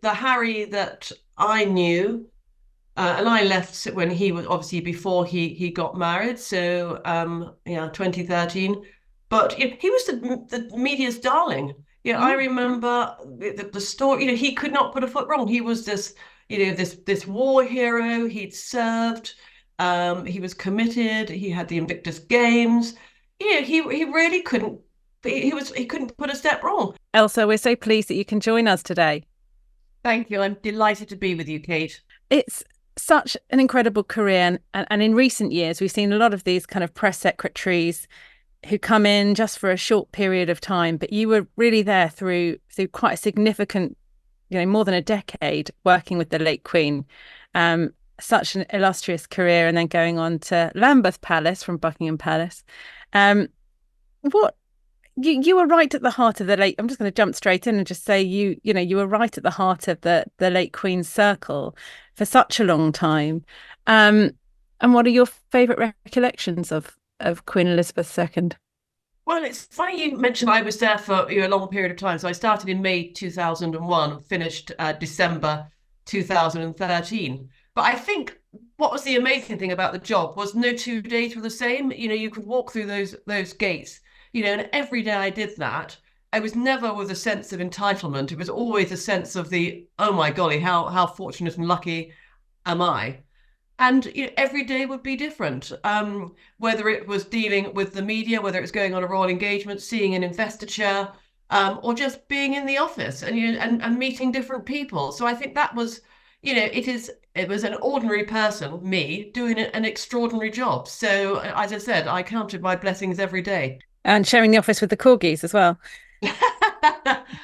the Harry that I knew, and I left when he was obviously before he got married, so yeah, 2013. But he was the media's darling. Yeah, I Mm. remember the story. He could not put a foot wrong. He was this, this war hero. He'd served. He was committed. He had the Invictus Games. He really couldn't. He couldn't put a step wrong. Elsa, we're so pleased that you can join us today. Thank you. I'm delighted to be with you, Kate. It's such an incredible career. And in recent years, we've seen a lot of these kind of press secretaries who come in just for a short period of time. But you were really there through quite a significant, more than a decade working with the late Queen. Such an illustrious career, and then going on to Lambeth Palace from Buckingham Palace. Um, what you were right at the heart of the late. I'm just going to jump straight in and just say you were right at the heart of the late Queen's circle for such a long time. Um, and what are your favourite recollections of Queen Elizabeth II? Well, it's funny you mentioned I was there for a long period of time. So I started in May 2001 and finished December 2013. But I think what was the amazing thing about the job was no 2 days were the same. You could walk through those gates, and every day I did that. I was never with a sense of entitlement. It was always a sense of oh my golly, how fortunate and lucky am I? And every day would be different. Whether it was dealing with the media, whether it was going on a royal engagement, seeing an investiture, or just being in the office and meeting different people. So I think that was, it was an ordinary person, me, doing an extraordinary job. So as I said, I counted my blessings every day. And sharing the office with the corgis as well.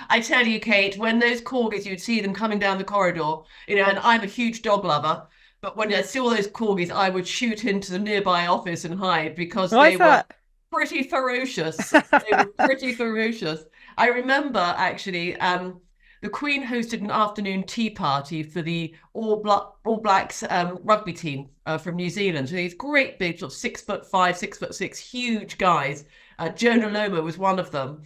I tell you, Kate, when those corgis, you'd see them coming down the corridor, and I'm a huge dog lover, but when I saw those corgis, I would shoot into the nearby office and hide because Why is they were that? pretty ferocious. They were pretty ferocious. I remember actually, the Queen hosted an afternoon tea party for the All Blacks rugby team from New Zealand. So these great big, sort of 6'5", 6'6", huge guys. Jonah Loma was one of them.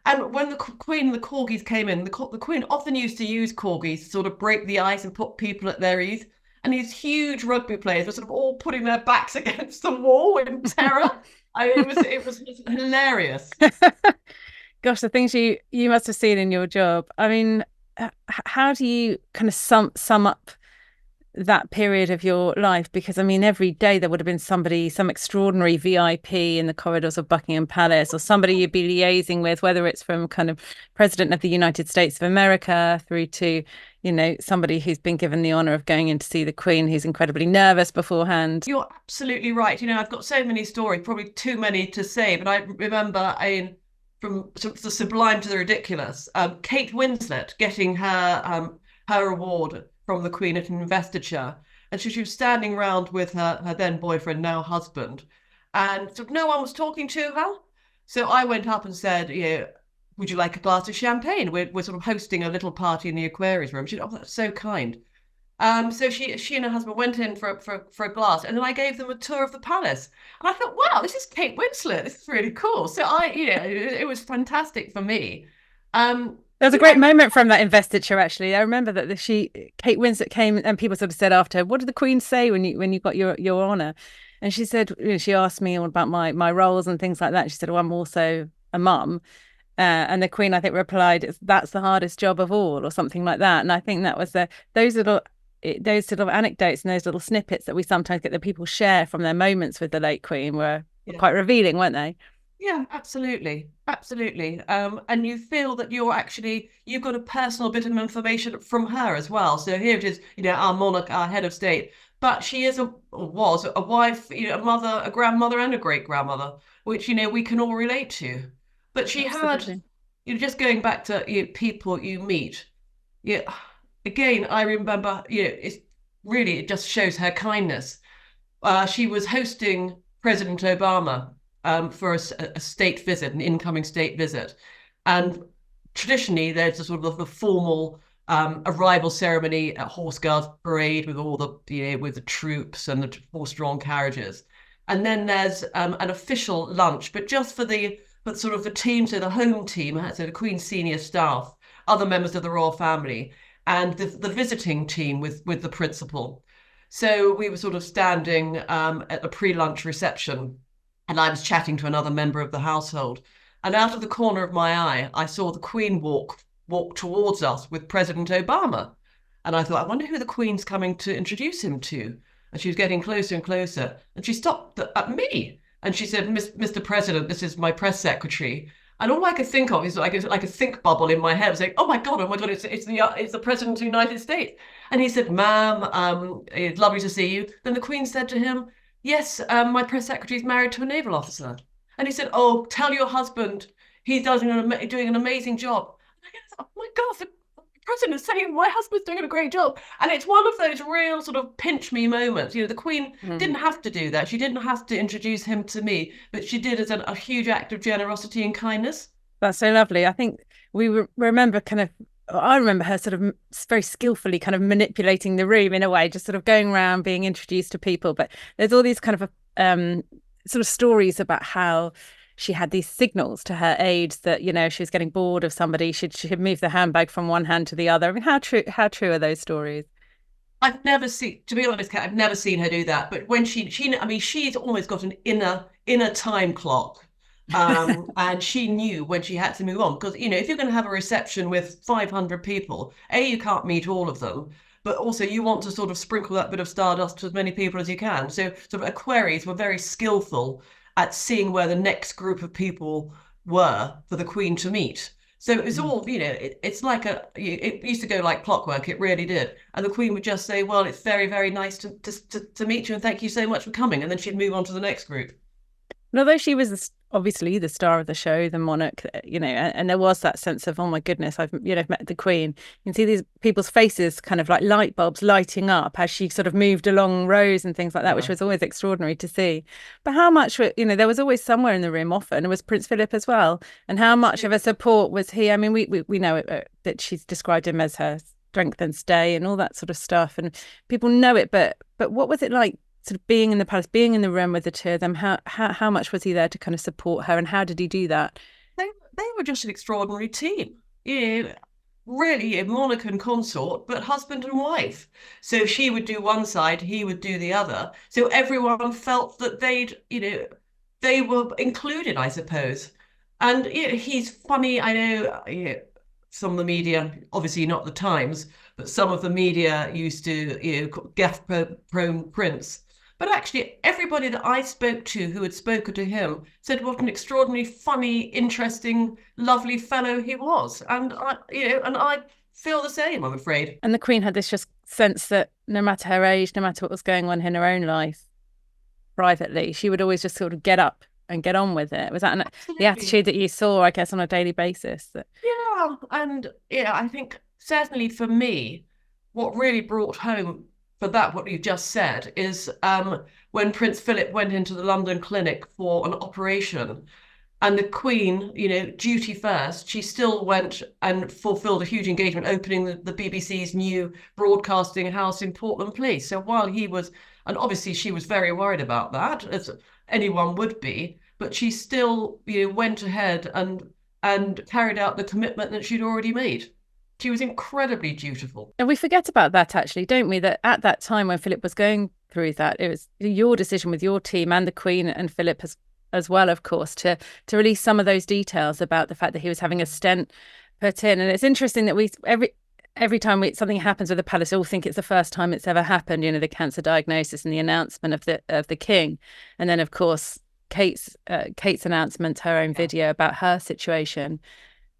And when the Queen and the corgis came in, the Queen often used to use corgis to sort of break the ice and put people at their ease. And these huge rugby players were sort of all putting their backs against the wall in terror. It was hilarious. Gosh, the things you must have seen in your job. I mean, how do you kind of sum up that period of your life? Because I mean, every day there would have been somebody, some extraordinary VIP in the corridors of Buckingham Palace, or somebody you'd be liaising with, whether it's from kind of President of the United States of America through to, somebody who's been given the honor of going in to see the Queen, who's incredibly nervous beforehand. You're absolutely right. I've got so many stories, probably too many to say, but I remember from sort of the sublime to the ridiculous, Kate Winslet getting her award from the Queen at an investiture, and she was standing around with her then boyfriend, now husband, and sort of no one was talking to her. So I went up and said, would you like a glass of champagne? We're sort of hosting a little party in the Aquarius room. She said, oh, that's so kind. So she and her husband went in for a glass, and then I gave them a tour of the palace. And I thought, wow, this is Kate Winslet. This is really cool. So it was fantastic for me. There was a great Yeah, moment from that investiture, actually. I remember that Kate Winslet came and people sort of said after her, "What did the Queen say when you got your honour?" And she said, she asked me all about my roles and things like that. She said, "Oh, I'm also a mum." And the Queen, I think, replied, "That's the hardest job of all," or something like that. And I think that was those little those sort of anecdotes and those little snippets that we sometimes get that people share from their moments with the late Queen were yeah. quite revealing, weren't they? Yeah, absolutely. Absolutely. And you feel that you've got a personal bit of information from her as well. So here it is, our monarch, our head of state, but she is or was a wife, a mother, a grandmother, and a great grandmother, which, we can all relate to. But she had, Absolutely. just going back to people you meet. Yeah, again, I remember, it just shows her kindness. She was hosting President Obama for a state visit, an incoming state visit. And traditionally, there's a sort of the formal arrival ceremony at Horse Guards Parade with all with the troops and the horse-drawn carriages. And then there's an official lunch, but just but sort of the team, so the home team, so the Queen's senior staff, other members of the royal family. and the visiting team with the principal. So we were sort of standing at the pre-lunch reception, and I was chatting to another member of the household. And out of the corner of my eye, I saw the Queen walk towards us with President Obama. And I thought, I wonder who the Queen's coming to introduce him to. And she was getting closer and closer. And she stopped at me. And she said, Mr. President, this is my press secretary. And all I could think of is like a think bubble in my head. I was like, oh my God, it's the President of the United States. And he said, ma'am, it's lovely to see you. Then the Queen said to him, yes, my press secretary is married to a naval officer. And he said, oh, tell your husband he's doing an amazing job. And I guess, oh my God, the president is saying my husband's doing a great job. And it's one of those real sort of pinch me moments. The Queen didn't have to do that. She didn't have to introduce him to me, but she did as a huge act of generosity and kindness. That's so lovely. I think remember I remember her sort of very skillfully kind of manipulating the room in a way, just sort of going around being introduced to people. But there's all these kind of sort of stories about how she had these signals to her aides that, she was getting bored of somebody. She'd move the handbag from one hand to the other. I mean, how true are those stories? I've never seen, to be honest, Kat, I've never seen her do that. But when I mean, she's almost got an inner time clock. And she knew when she had to move on, because if you're going to have a reception with 500 people, you can't meet all of them, but also you want to sort of sprinkle that bit of stardust to as many people as you can. So sort of aquaries were very skillful at seeing where the next group of people were for the Queen to meet. So it was all, it's like it used to go like clockwork. It really did. And the Queen would just say, well, it's very, very nice to meet you, and thank you so much for coming. And then she'd move on to the next group. And although she was obviously the star of the show, the monarch, and there was that sense of, oh my goodness, I've met the Queen. You can see these people's faces kind of like light bulbs lighting up as she sort of moved along rows and things like that, which was always extraordinary to see. But how much, there was always somewhere in the room often, it was Prince Philip as well. And how much of a support was he? I mean, we know that she's described him as her strength and stay and all that sort of stuff. And people know it, but what was it like sort of being in the palace, being in the room with the two of them? How much was he there to kind of support her, and how did he do that? They were just an extraordinary team. Really a monarch and consort, but husband and wife. So she would do one side, he would do the other. So everyone felt that they were included, I suppose. And he's funny. I know some of the media, obviously not the Times, but some of the media used to gaff-prone Prince. But actually, everybody that I spoke to who had spoken to him said what an extraordinarily funny, interesting, lovely fellow he was. And I feel the same, I'm afraid. And the Queen had this just sense that no matter her age, no matter what was going on in her own life, privately, she would always just sort of get up and get on with it. Was that the attitude that you saw, I guess, on a daily basis? Yeah, and I think certainly for me, what really brought home for that, what you just said, is when Prince Philip went into the London clinic for an operation, and the Queen, duty first, she still went and fulfilled a huge engagement opening the BBC's new broadcasting house in Portland Place. So while he was, and obviously she was very worried about that, as anyone would be, but she still went ahead and carried out the commitment that she'd already made. She was incredibly dutiful. And we forget about that, actually, don't we? That at that time when Philip was going through that, it was your decision with your team and the Queen and Philip as well, of course, to release some of those details about the fact that he was having a stent put in. And it's interesting that every time something happens with the palace, we all think it's the first time it's ever happened, the cancer diagnosis and the announcement of the King. And then, of course, Kate's announcement, her own video about her situation.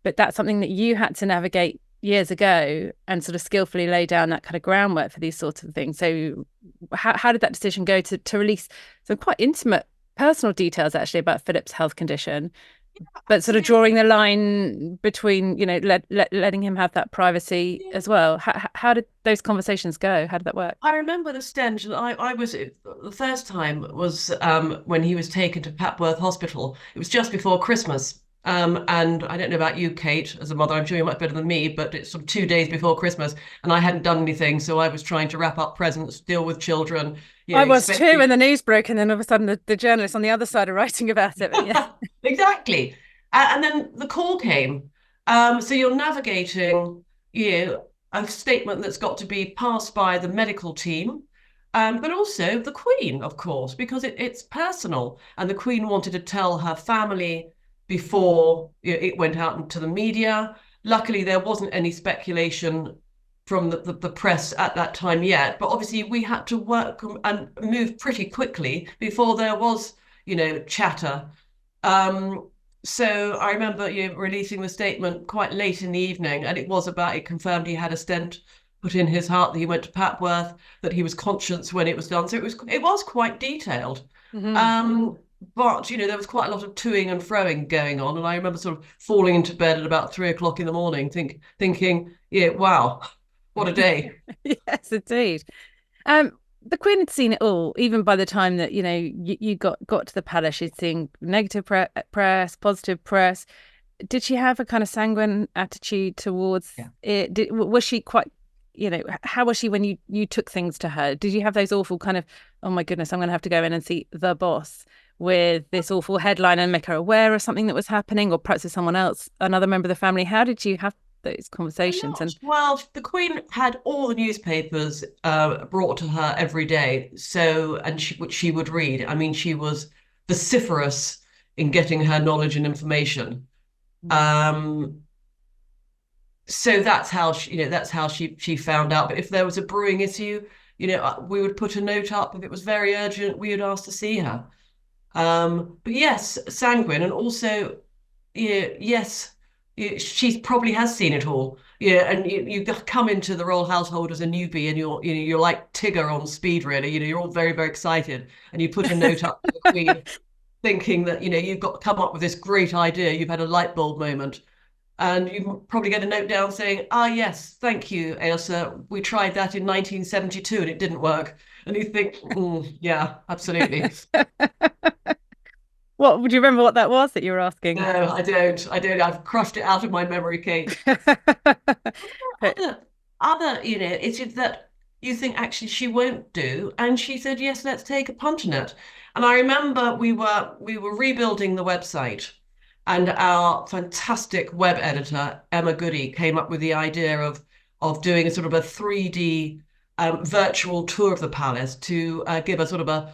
But that's something that you had to navigate years ago and sort of skillfully lay down that kind of groundwork for these sorts of things. So how did that decision go to release some quite intimate personal details actually about Philip's health condition, but sort of drawing the line between, letting him have that privacy as well? How did those conversations go? How did that work? I remember the stench. I was, the first time was when he was taken to Papworth Hospital. It was just before Christmas. And I don't know about you, Kate, as a mother, I'm sure you're much better than me, but it's sort of 2 days before Christmas and I hadn't done anything. So I was trying to wrap up presents, deal with children. I was too when the news broke, and then all of a sudden the journalists on the other side are writing about it. But yeah. Exactly. And then the call came. So you're navigating, a statement that's got to be passed by the medical team, but also the Queen, of course, because it's personal. And the Queen wanted to tell her family before it went out into the media. Luckily, there wasn't any speculation from the press at that time yet, but obviously we had to work and move pretty quickly before there was, chatter. So I remember releasing the statement quite late in the evening, and it was about, it confirmed he had a stent put in his heart, that he went to Papworth, that he was conscious when it was done. So it was quite detailed. But there was quite a lot of toing and froing going on, and I remember sort of falling into bed at about 3 o'clock in the morning, thinking, yeah, wow, what a day. Yes, indeed. The Queen had seen it all, even by the time that you got to the palace. She'd seen negative press, positive press. Did she have a kind of sanguine attitude towards it? Was she quite, how was she when you took things to her? Did you have those awful kind of, oh my goodness, I'm going to have to go in and see the boss with this awful headline and make her aware of something that was happening, or perhaps with someone else, another member of the family? How did you have those conversations? Well, the Queen had all the newspapers brought to her every day, which she would read. I mean, she was vociferous in getting her knowledge and information. So that's how she found out. But if there was a brewing issue, we would put a note up. If it was very urgent, we would ask to see her. But yes, sanguine, and also, yes, she probably has seen it all. And you come into the royal household as a newbie, and you're like Tigger on speed, really. You're all very, very excited, and you put a note up to the Queen, thinking that you've got to come up with this great idea. You've had a light bulb moment. And you probably get a note down saying, yes, thank you, Ailsa. We tried that in 1972 and it didn't work. And you think, yeah, absolutely. What would you remember what that was that you were asking? No, I don't. I've crushed it out of my memory, Kate. It's just that you think actually she won't do. And she said, yes, let's take a punt on it. And I remember we were rebuilding the website. And our fantastic web editor, Emma Goody, came up with the idea of doing a sort of a 3D virtual tour of the palace to give a sort of a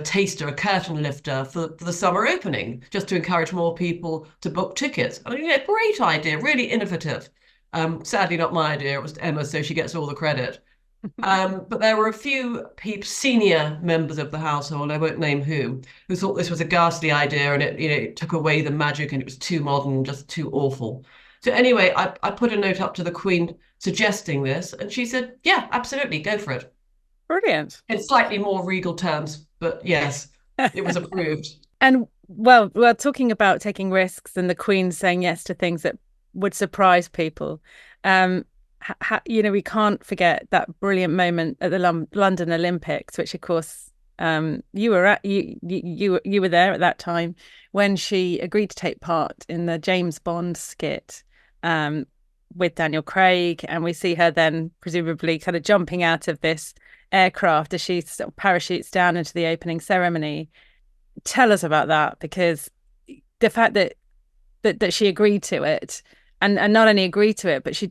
taster, a curtain lifter for the summer opening, just to encourage more people to book tickets. I mean, great idea, really innovative. Sadly, not my idea. It was Emma, so she gets all the credit. But there were a few senior members of the household, I won't name who thought this was a ghastly idea, and it took away the magic, and it was too modern, just too awful. So anyway, I put a note up to the Queen suggesting this, and she said, yeah, absolutely, go for it. Brilliant. In slightly more regal terms, but yes, it was approved. And well, talking about taking risks and the Queen saying yes to things that would surprise people. We can't forget that brilliant moment at the London Olympics, which of course you were at. You were there at that time when she agreed to take part in the James Bond skit with Daniel Craig, and we see her then presumably kind of jumping out of this aircraft as she sort of parachutes down into the opening ceremony. Tell us about that, because the fact that she agreed to it, and not only agreed to it, but she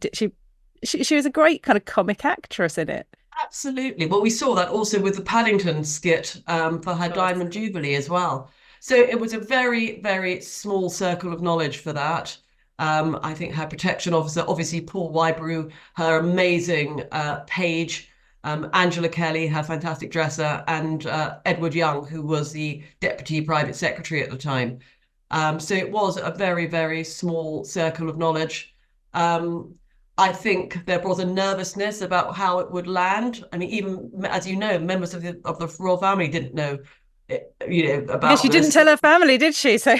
was a great kind of comic actress in it. Absolutely. Well, we saw that also with the Paddington skit for her Diamond Jubilee as well. So it was a very, very small circle of knowledge for that. I think her protection officer, obviously Paul Wybrew, her amazing page, Angela Kelly, her fantastic dresser, and Edward Young, who was the deputy private secretary at the time. So it was a very, very small circle of knowledge. I think there was a nervousness about how it would land. I mean, even as you know, members of the royal family didn't know, about. Yes, she didn't tell her family, did she? So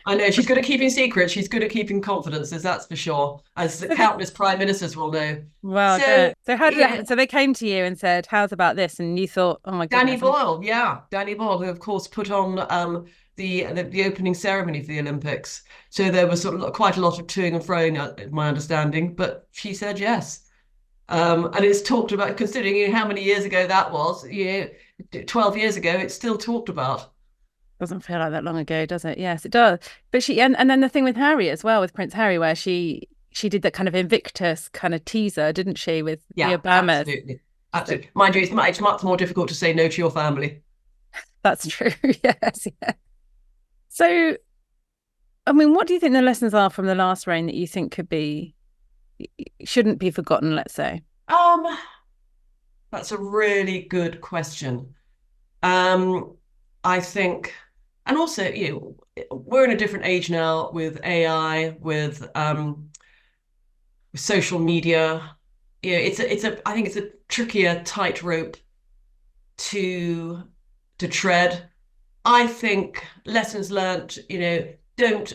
I know she's good at keeping secrets. She's good at keeping confidences, that's for sure, as countless prime ministers will know. Well, so how did it, so they came to you and said, "How's about this?" And you thought, "Oh my goodness." Danny Boyle, who of course put on the opening ceremony for the Olympics. So there was sort of quite a lot of toing and froing, my understanding, but she said yes. And it's talked about, considering how many years ago that was. 12 years ago, it's still talked about. Doesn't feel like that long ago, does it? Yes, it does. But and then the thing with Harry as well, with Prince Harry, where she she did that kind of Invictus kind of teaser, didn't she, with the Yeah, Obamas? absolutely. So Absolutely. Mind you, it's much more difficult to say no to your family. that's true. Yes, yeah. So, I mean, what do you think the lessons are from the last reign that you think shouldn't be forgotten, let's say? Um, that's a really good question. Um, I think, and also, we're in a different age now with AI, with social media. I think it's a trickier tightrope to tread. I think lessons learnt, don't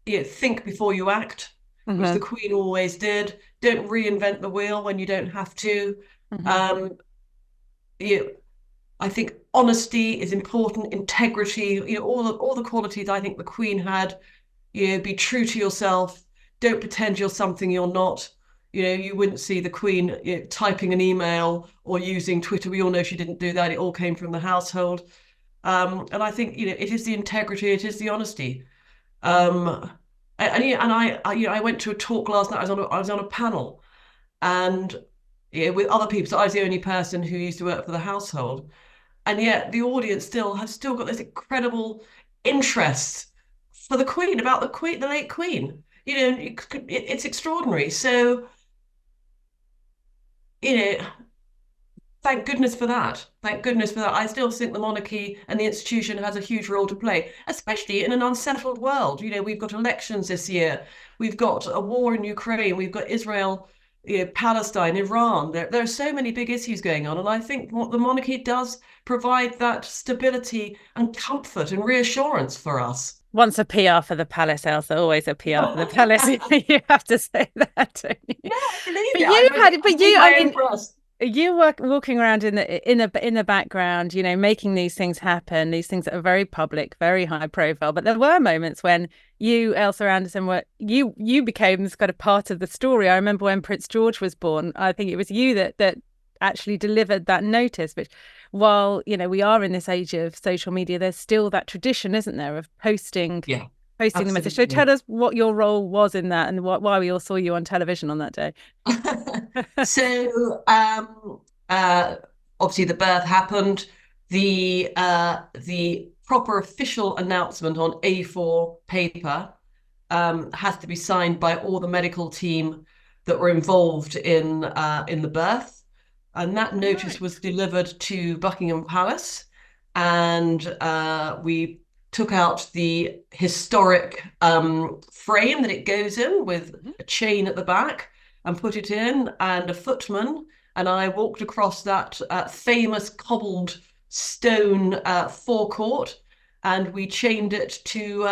think before you act, which Mm-hmm. the Queen always did. Don't reinvent the wheel when you don't have to. Mm-hmm. Um, you I think honesty is important, integrity, all the qualities I think the Queen had. Be true to yourself. Don't pretend you're something you're not. You wouldn't see the Queen typing an email or using Twitter. We all know she didn't do that. It all came from the household. And I think it is the integrity, it is the honesty. Um, I went to a talk last night. I was on a panel, and with other people. So I was the only person who used to work for the household, and yet the audience still got this incredible interest for the Queen, about the Queen, the late Queen. It's extraordinary. So you know, thank goodness for that. Thank goodness for that. I still think the monarchy and the institution has a huge role to play, especially in an unsettled world. We've got elections this year. We've got a war in Ukraine. We've got Israel, Palestine, Iran. There are so many big issues going on. And I think what the monarchy does provide that stability and comfort and reassurance for us. Once a PR for the palace, Ailsa, always a PR for the palace. You have to say that, don't you? No, I believe But it. you had, I but need you, I my own mean, press. you were walking around in the background, making these things happen, these things that are very public, very high profile. But there were moments when you, Ailsa Anderson, you became this kind of part of the story. I remember when Prince George was born. I think it was you that actually delivered that notice. Which, while we are in this age of social media, there's still that tradition, isn't there, of posting Yeah, posting the message. So absolutely. tell us what your role was in that, and why we all saw you on television on that day. So, obviously the birth happened. The proper official announcement on A4 paper has to be signed by all the medical team that were involved in the birth, and that notice Right. was delivered to Buckingham Palace, and we took out the historic frame that it goes in with Mhm. a chain at the back and put it in, and a footman and I walked across that famous cobbled stone forecourt, and we chained it to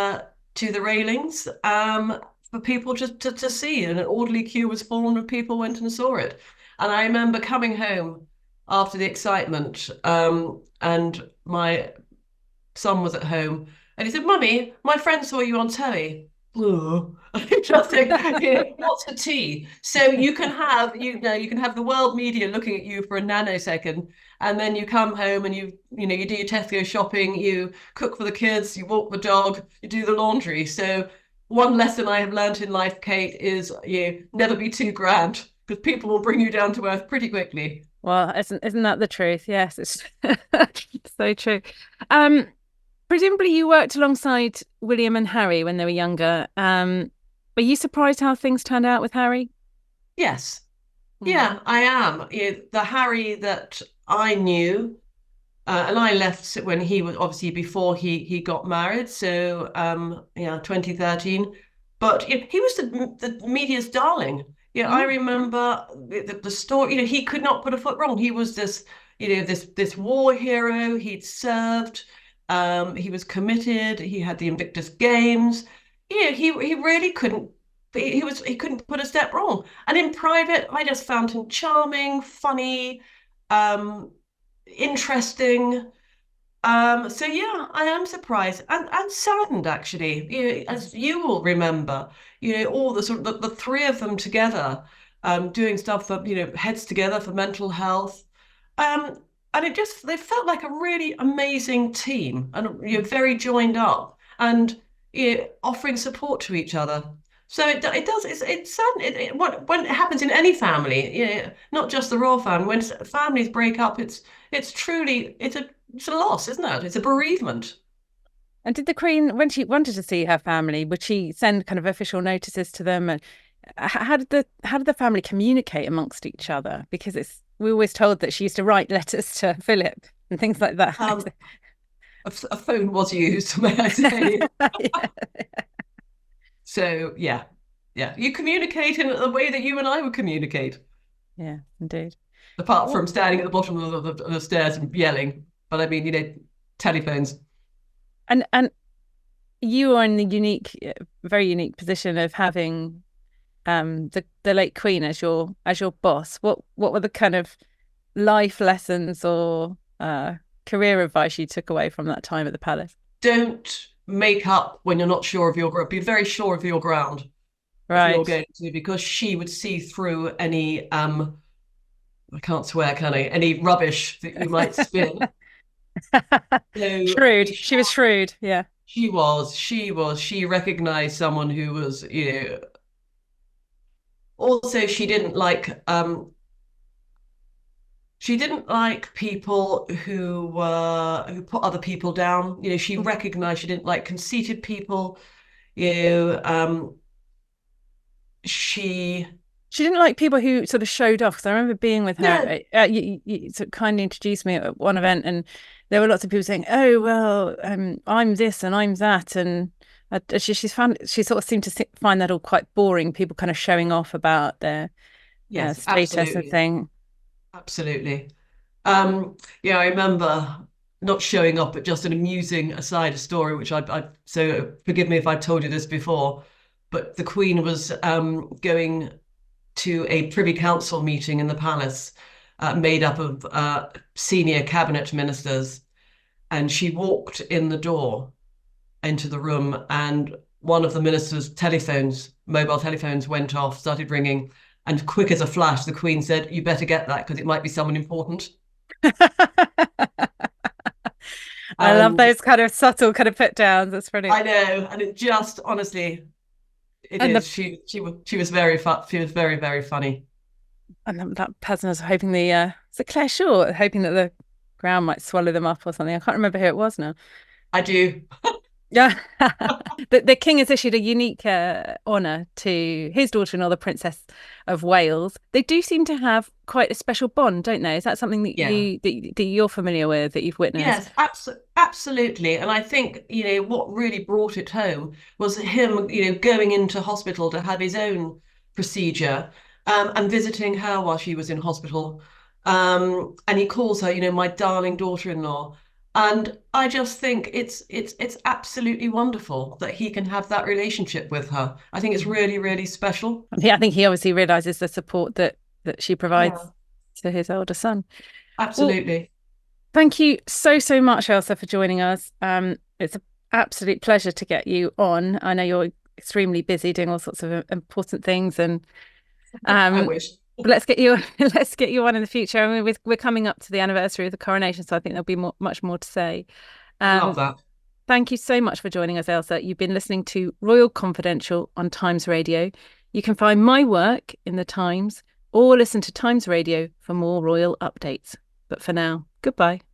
the railings for people just to see. And an orderly queue was formed, and people went and saw it. And I remember coming home after the excitement, and my son was at home, and he said, "Mummy, my friend saw you on telly." Oh, just think, what's a tea? So you can have the world media looking at you for a nanosecond, and then you come home and you do your Tesco shopping, you cook for the kids, you walk the dog, you do the laundry. So one lesson I have learned in life, Kate, is never be too grand, because people will bring you down to earth pretty quickly. Well, isn't that the truth? Yes, it's so true. Um, Presumably you worked alongside William and Harry when they were younger. Were you surprised how things turned out with Harry? Yes. Mm. Yeah, I am. The Harry that I knew, and I left when he was obviously before he got married, so yeah, 2013. But he was the media's darling. Yeah, I Mm. remember the story. He could not put a foot wrong. He was this war hero. He'd served. He was committed. He had the Invictus Games. He really couldn't. He couldn't put a step wrong. And in private, I just found him charming, funny, um, interesting. So yeah, I am surprised and saddened actually. As you will remember, all the sort of the three of them together, doing stuff for heads together for mental health. Um, and they felt like a really amazing team, and very joined up, and offering support to each other. So it does. It's sad. What when it happens in any family, not just the royal family. When families break up, it's truly it's a loss, isn't it? It's a bereavement. And did the Queen, when she wanted to see her family, would she send kind of official notices to them? And how did the family communicate amongst each other? Because we're always told that she used to write letters to Philip and things like that. A phone was used, may I say? Yeah. So yeah, you communicate in the way that you and I would communicate, Yeah, indeed. apart Well, from standing at the bottom of the stairs and yelling. But I mean, telephones. and you are in the very unique position of having the late Queen as your boss. What were the kind of life lessons or career advice you took away from that time at the palace? Don't make up when you're not sure of your ground. Be very sure of your ground if you're Right. going to, because she would see through any I can't swear, can I? Any rubbish that you might spin. So be Shrewd. She was sure shrewd. Yeah. she recognized someone who was, also she didn't like people who put other people down. She recognized she didn't like conceited people. You know, she She didn't like people who sort of showed off. Because I remember being with yeah, her. You sort of kindly introduced me at one event, and there were lots of people saying, "Oh, well, I'm this and I'm that," and she sort of seemed to find that all quite boring. People kind of showing off about their yes, status and absolutely, thing. absolutely. Yeah, I remember not showing up, but just an amusing aside story, which so forgive me if I've told you this before, but the Queen was going to a Privy Council meeting in the palace, made up of senior cabinet ministers, and she walked in the door into the room, and one of the ministers' mobile telephones, went off, started ringing, and quick as a flash, the Queen said, "You better get that because it might be someone important." I love And those kind of subtle kind of put downs. That's brilliant. I know, and it just honestly, it And the is. She was very fun. She was very, very funny. and that person was hoping is it Claire Shaw hoping that the ground might swallow them up or something. I can't remember who it was now. I do. Yeah. The king has issued a unique honour to his daughter-in-law, the Princess of Wales. They do seem to have quite a special bond, don't they? Is that something that Yeah. that you're familiar with, that you've witnessed? Yes, absolutely. And I think, what really brought it home was him, going into hospital to have his own procedure, and visiting her while she was in hospital. And he calls her, my darling daughter-in-law. And I just think it's absolutely wonderful that he can have that relationship with her. I think it's really, really special. Yeah, I think he obviously realizes the support that she provides Yeah, to his older son. Well, absolutely. thank you so much, Ailsa, for joining us. It's an absolute pleasure to get you on. I know you're extremely busy doing all sorts of important things, and I um, wish. let's get you let's get you on in the future. I mean, we're coming up to the anniversary of the coronation, so I think there'll be much more to say. I love Um, that. thank you so much for joining us, Ailsa. You've been listening to Royal Confidential on Times Radio. You can find my work in the Times or listen to Times Radio for more royal updates. But for now, goodbye.